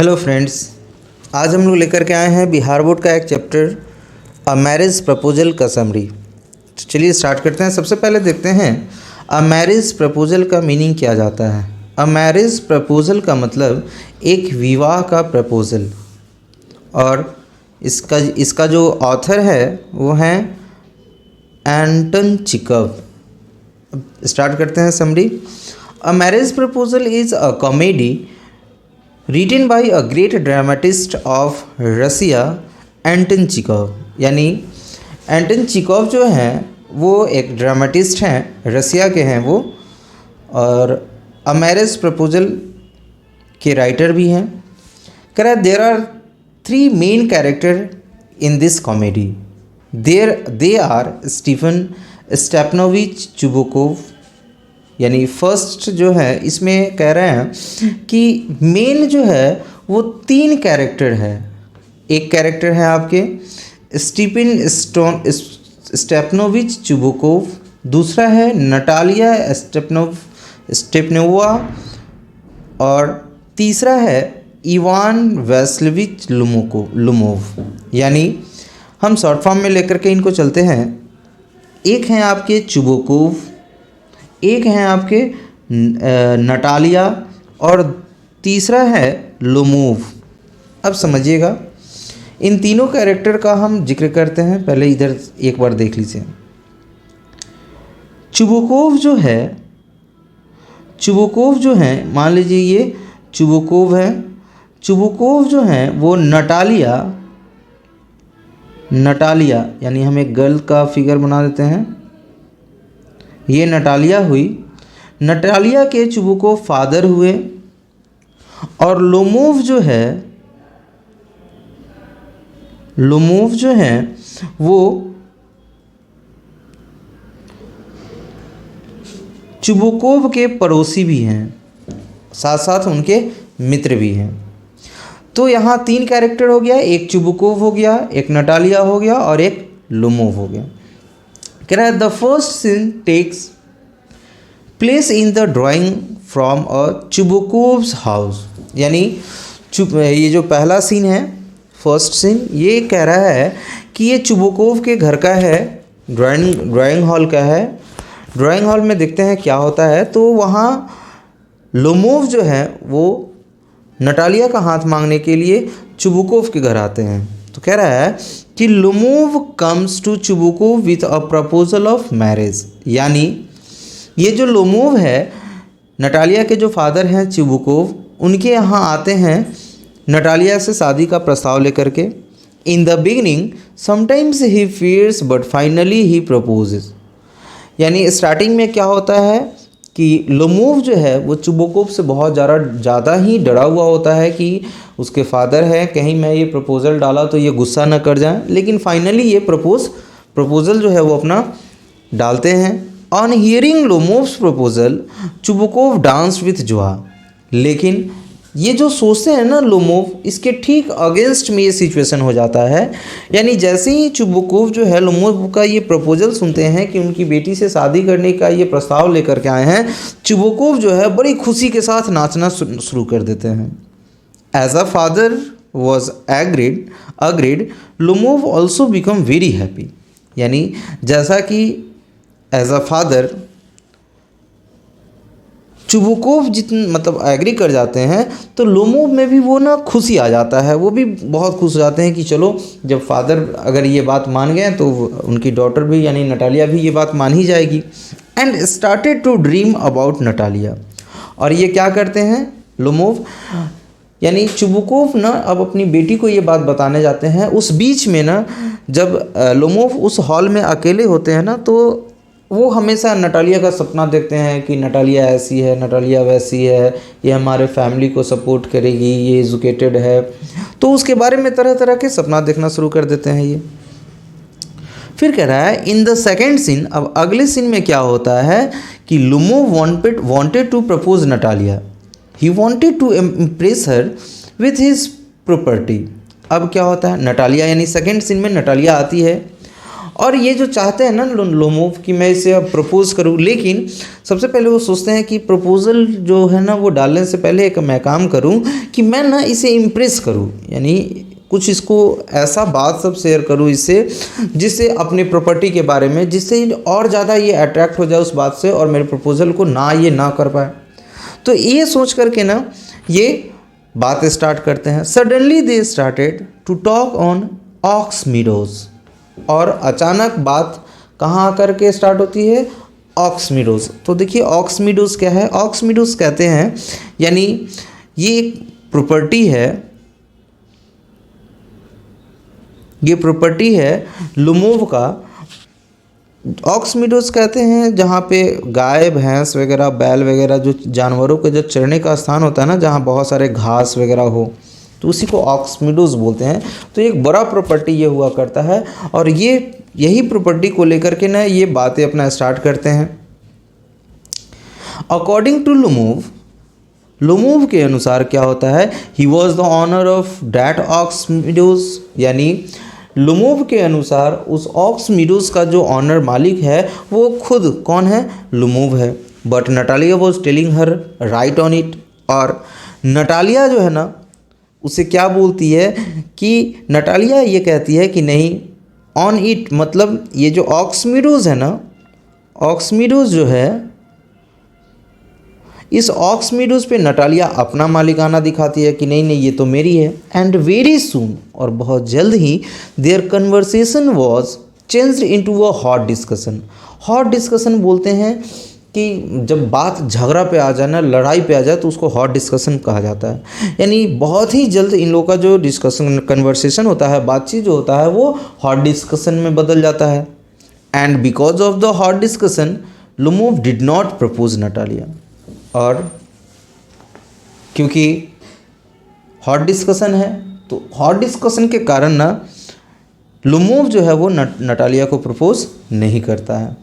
Hello friends, आज हम लोग लेकर के आए हैं बिहार बोर्ड का एक चैप्टर अ मैरिज प्रपोजल का समरी। तो चलिए स्टार्ट करते हैं। सबसे पहले देखते हैं अ मैरिज प्रपोजल का मीनिंग क्या जाता है। अ मैरिज प्रपोजल का मतलब एक विवाह का प्रपोजल, और इसका जो ऑथर है वो हैं एंटन चिकव। स्टार्ट करते हैं summary. A marriage proposal is a comedy written by a great dramatist of Russia Anton Chekhov. यानी एंटन चिकव जो हैं वो एक ड्रामेटिस्ट हैं, रसिया के हैं वो, और अ मैरिज प्रपोजल के राइटर भी हैं। कह रहा है there are 3 main character in this comedy. They are Stephen Stepanovich Chubukov. यानी फर्स्ट जो है इसमें कह रहे हैं कि मेन जो है वो 3 कैरेक्टर है। एक कैरेक्टर है आपके स्टीफन स्टेपनोविच चुबुकोव, दूसरा है नटालिया स्टेपनोवा, और तीसरा है इवान वैस्लविच लुमोव। यानी हम शॉर्ट फॉर्म में लेकर के इनको चलते हैं। एक हैं आपके चुबुकोव, एक हैं आपके नटालिया, और तीसरा है लोमोव। अब समझिएगा, इन तीनों कैरेक्टर का हम जिक्र करते हैं। पहले इधर एक बार देख लीजिए। चुबुकोव जो है, मान लीजिए ये चुबुकोव है। चुबुकोव जो हैं वो नटालिया यानी हम एक गर्ल का फिगर बना देते हैं। ये नटालिया हुई। नटालिया के चुबुकोव फादर हुए, और लोमोव जो है वो चुबुकोव के पड़ोसी भी हैं, साथ साथ उनके मित्र भी हैं। तो यहाँ 3 कैरेक्टर हो गया, एक चुबुकोव हो गया, एक नटालिया हो गया, और एक लोमोव हो गया। कह रहा है the first scene takes place in the drawing from a Chubukov's house. यानी ये जो पहला सीन है, फर्स्ट सीन, ये कह रहा है कि ये चुबुकोव के घर का है, ड्राइंग हॉल का है। ड्राइंग हॉल में देखते हैं क्या होता है। तो वहाँ लोमोव जो है वो नटालिया का हाथ मांगने के लिए चुबुकोव के घर आते हैं। तो कह रहा है कि Lomov comes to Chubukov with a proposal of marriage. यानी ये जो लोमोव है, नटालिया के जो फादर हैं चुबुकोव, उनके यहाँ आते हैं नटालिया से शादी का प्रस्ताव लेकर के। In the beginning sometimes he fears but finally he proposes. यानी स्टार्टिंग में क्या होता है कि लोमोव जो है वो चुबुकोव से बहुत ज़्यादा ही डरा हुआ होता है कि उसके फादर है, कहीं मैं ये प्रपोज़ल डाला तो ये गुस्सा न कर जाए। लेकिन फाइनली ये प्रपोज़ल जो है वो अपना डालते हैं। On hearing Lomov's proposal Chubukov dance with joy. लेकिन ये जो सोचते हैं ना लोमोव, इसके ठीक अगेंस्ट में ये सिचुएशन हो जाता है। यानी जैसे ही चुबुकोव जो है लोमोव का ये प्रपोजल सुनते हैं कि उनकी बेटी से शादी करने का ये प्रस्ताव लेकर के आए हैं, चुबुकोव जो है बड़ी खुशी के साथ नाचना शुरू कर देते हैं। As a father was agreed Lomov also become very happy. यानी जैसा कि एज अ फादर चुबुकोव मतलब एग्री कर जाते हैं, तो लोमोव में भी वो ना खुशी आ जाता है। वो भी बहुत खुश हो जाते हैं कि चलो, जब फादर अगर ये बात मान गए तो उनकी डॉटर भी यानी नटालिया भी ये बात मान ही जाएगी। And started to dream about Natalia. और ये क्या करते हैं लोमोव, यानी चुबुकोव ना अब अपनी बेटी को ये बात बताने जाते हैं। उस बीच में ना जब लोमोव उस हॉल में अकेले होते हैं ना, तो वो हमेशा नटालिया का सपना देखते हैं कि नटालिया ऐसी है, नटालिया वैसी है, ये हमारे फैमिली को सपोर्ट करेगी, ये एजुकेटेड है। तो उसके बारे में तरह तरह के सपना देखना शुरू कर देते हैं ये। फिर कह रहा है इन द सेकेंड सीन, अब अगले सीन में क्या होता है कि Lomov wanted to propose Natalia. He wanted to impress her with his property. अब क्या होता है, नटालिया यानी सेकेंड सीन में नटालिया आती है और ये जो चाहते हैं ना लोमोव कि मैं इसे अब प्रपोज करूं, लेकिन सबसे पहले वो सोचते हैं कि प्रपोजल जो है ना वो डालने से पहले एक मैं काम करूं कि मैं ना इसे इम्प्रेस करूं, यानी कुछ इसको ऐसा बात सब शेयर करूं इससे, जिससे अपनी प्रॉपर्टी के बारे में, जिससे और ज़्यादा ये अट्रैक्ट हो जाए उस बात से और मेरे प्रपोजल को ना कर पाए। तो ये सोच करके ना ये बात स्टार्ट करते हैं। Suddenly they started to talk on ox meadows, और अचानक बात कहाँ आकर के स्टार्ट होती है, ऑक्स मीडोज। तो देखिए ऑक्स मीडोज क्या है, ऑक्स मीडोज कहते हैं यानी ये एक प्रॉपर्टी है, ये प्रॉपर्टी है लोमोव का। ऑक्स मीडोज कहते हैं जहाँ पे गाय भैंस वगैरह बैल वगैरह जो जानवरों के जो चरने का स्थान होता है ना, जहाँ बहुत सारे घास वगैरह हो, तो उसी को ऑक्स मीडोज बोलते हैं। तो एक बड़ा प्रॉपर्टी ये हुआ करता है, और ये यही प्रॉपर्टी को लेकर के ना ये बातें अपना स्टार्ट करते हैं। अकॉर्डिंग टू लोमोव, लोमोव के अनुसार क्या होता है, he was the owner of that ox meadows, यानी लोमोव के अनुसार उस ऑक्स मीडोज का जो ऑनर मालिक है वो खुद कौन है, लोमोव है। But Natalia was telling her right on it, और नटालिया जो है ना उसे क्या बोलती है कि नटालिया ये कहती है कि नहीं, ऑन इट मतलब ये जो ऑक्स मीडोज है ना, ऑक्स मीडोज जो है, इस ऑक्स मीडोज पे नटालिया अपना मालिकाना दिखाती है कि नहीं नहीं ये तो मेरी है। एंड वेरी सून, और बहुत जल्द ही, their conversation was changed into a hot discussion. Hot discussion बोलते हैं कि जब बात झगड़ा पे आ जाए ना, लड़ाई पे आ जाए, तो उसको हॉट डिस्कशन कहा जाता है। यानी बहुत ही जल्द इन लोगों का जो डिस्कशन कन्वर्सेशन होता है, बातचीत जो होता है, वो हॉट डिस्कशन में बदल जाता है। And because of the hot discussion Lomov did not propose Natalia, और क्योंकि हॉट डिस्कशन है तो हॉट डिस्कशन के कारण ना लोमोव जो है वो नटालिया को प्रपोज नहीं करता है।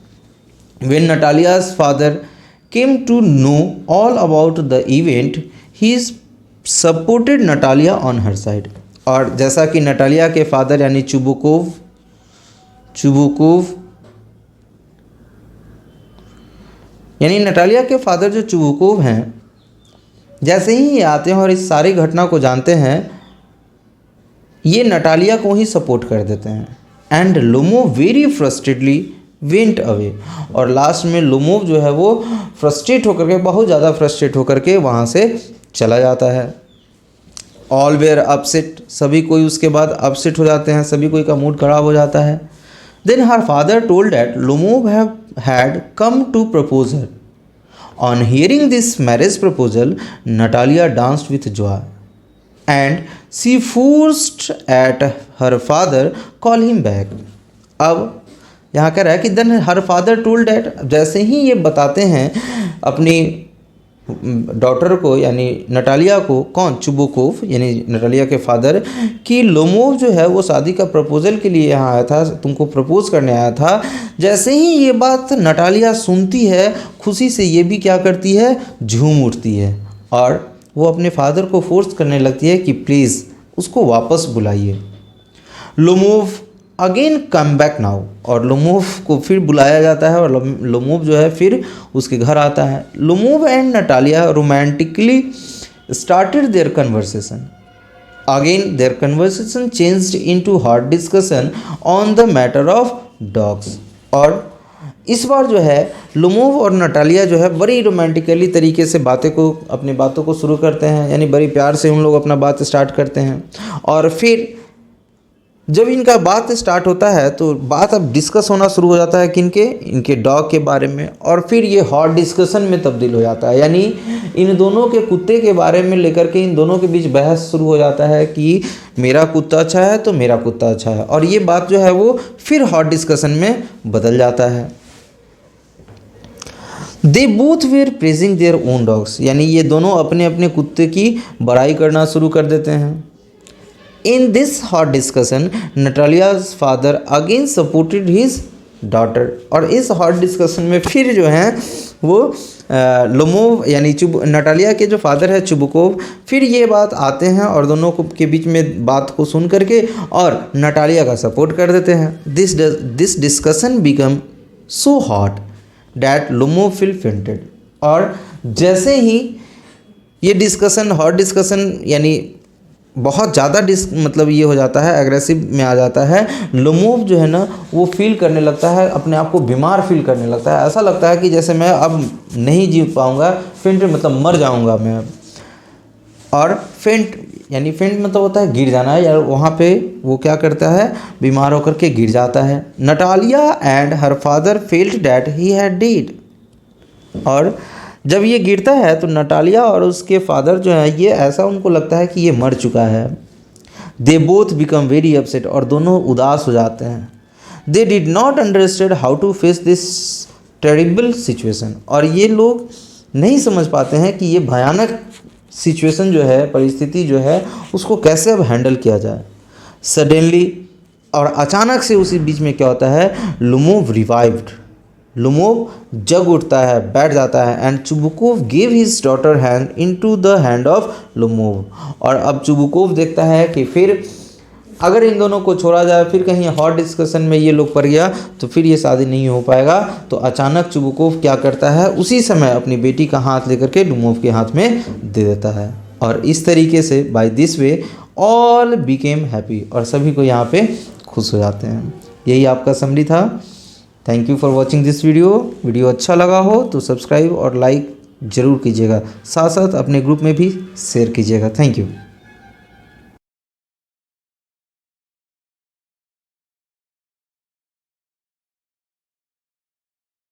When Natalia's father came to know all about the event, he supported Natalia on her side. और जैसा कि नटालिया के फादर यानी चुबुकोव यानी नटालिया के फादर जो चुबुकोव हैं, जैसे ही ये आते हैं और इस सारी घटना को जानते हैं, ये नटालिया को ही सपोर्ट कर देते हैं। And Lomov very frustratedly went away, और लास्ट में लोमोव जो है वो फ्रस्ट्रेट होकर के, बहुत ज़्यादा फ्रस्ट्रेट होकर के वहाँ से चला जाता है। ऑल वेयर अपसेट, सभी कोई उसके बाद अपसेट हो जाते हैं, सभी कोई का मूड खराब हो जाता है। Then her father told that Lomov had come to propose her. On hearing this marriage proposal Natalia danced with joy and she forced at her father call him back. अब यहाँ कह रहा है कि then her father told that, जैसे ही ये बताते हैं अपनी डॉटर को यानी नटालिया को, कौन, चुबुकोव यानी नटालिया के फादर, कि लोमोव जो है वो शादी का प्रपोजल के लिए यहाँ आया था, तुमको प्रपोज करने आया था। जैसे ही ये बात नटालिया सुनती है, खुशी से ये भी क्या करती है, झूम उठती है, और वो अपने फादर को फोर्स करने लगती है कि प्लीज़ उसको वापस बुलाइए। Lomov again come back now, और लोमोव को फिर बुलाया जाता है और लोमोव जो है फिर उसके घर आता है। Lomov and Natalia romantically started their conversation. Again their conversation changed into hot discussion on the matter of dogs, और इस बार जो है लोमोव और नटालिया जो है बड़ी रोमांटिकली तरीके से अपनी बातों को शुरू करते हैं, यानी बड़ी प्यार से उन लोग अपना बात स्टार्ट करते हैं। और फिर जब इनका बात स्टार्ट होता है तो बात अब डिस्कस होना शुरू हो जाता है इनके डॉग के बारे में, और फिर ये हॉट डिस्कशन में तब्दील हो जाता है, यानी इन दोनों के कुत्ते के बारे में लेकर के इन दोनों के बीच बहस शुरू हो जाता है कि मेरा कुत्ता अच्छा है तो मेरा कुत्ता अच्छा है, और ये बात जो है वो फिर हॉट डिस्कशन में बदल जाता है। They both were praising their own dogs, यानी ये दोनों अपने अपने कुत्ते की बड़ाई करना शुरू कर देते हैं। In this hot discussion, Natalia's father again supported his daughter, और इस हॉट डिस्कशन में फिर जो है वो लोमोव यानी नटालिया के जो फादर है चुबुकोव, फिर ये बात आते हैं और दोनों को के बीच में बात को सुन करके और नटालिया का सपोर्ट कर देते हैं। This discussion become so hot that Lomov feel fainted. और जैसे ही ये डिस्कशन हॉट डिस्कशन यानी बहुत ज़्यादा मतलब ये हो जाता है, एग्रेसिव में आ जाता है, लोमोव जो है ना वो फील करने लगता है, अपने आप को बीमार फील करने लगता है। ऐसा लगता है कि जैसे मैं अब नहीं जी पाऊँगा, फेंट मतलब मर जाऊँगा मैं। और फेंट यानी फेंट मतलब होता है गिर जाना है, या वहाँ पे वो क्या करता है, बीमार होकर के गिर जाता है। Natalia and her father felt that he had died. और जब ये गिरता है तो नटालिया और उसके फादर जो है ये ऐसा उनको लगता है कि ये मर चुका है। They both become very upset, और दोनों उदास हो जाते हैं। They did not understand how to face this terrible situation, और ये लोग नहीं समझ पाते हैं कि ये भयानक सिचुएशन जो है, परिस्थिति जो है, उसको कैसे अब हैंडल किया जाए। सडनली और अचानक से उसी बीच में क्या होता है, लोमोव रिवाइव्ड, लोमोव जग उठता है, बैठ जाता है। And Chubukov gave his daughter hand into the hand of Lomov. और अब चुबुकोव देखता है कि फिर अगर इन दोनों को छोड़ा जाए, फिर कहीं हॉट डिस्कशन में ये लोग पड़ गया तो फिर ये शादी नहीं हो पाएगा। तो अचानक चुबुकोव क्या करता है, उसी समय अपनी बेटी का हाथ लेकर के लोमोव के हाथ में दे देता है। और इस तरीके से by this way all became happy, और सभी को यहाँ पे खुश हो जाते हैं। यही आपका समरी था। Thank you for watching this video अच्छा लगा हो तो सब्सक्राइब और लाइक ज़रूर कीजिएगा, साथ साथ अपने ग्रुप में भी शेयर कीजिएगा। Thank you.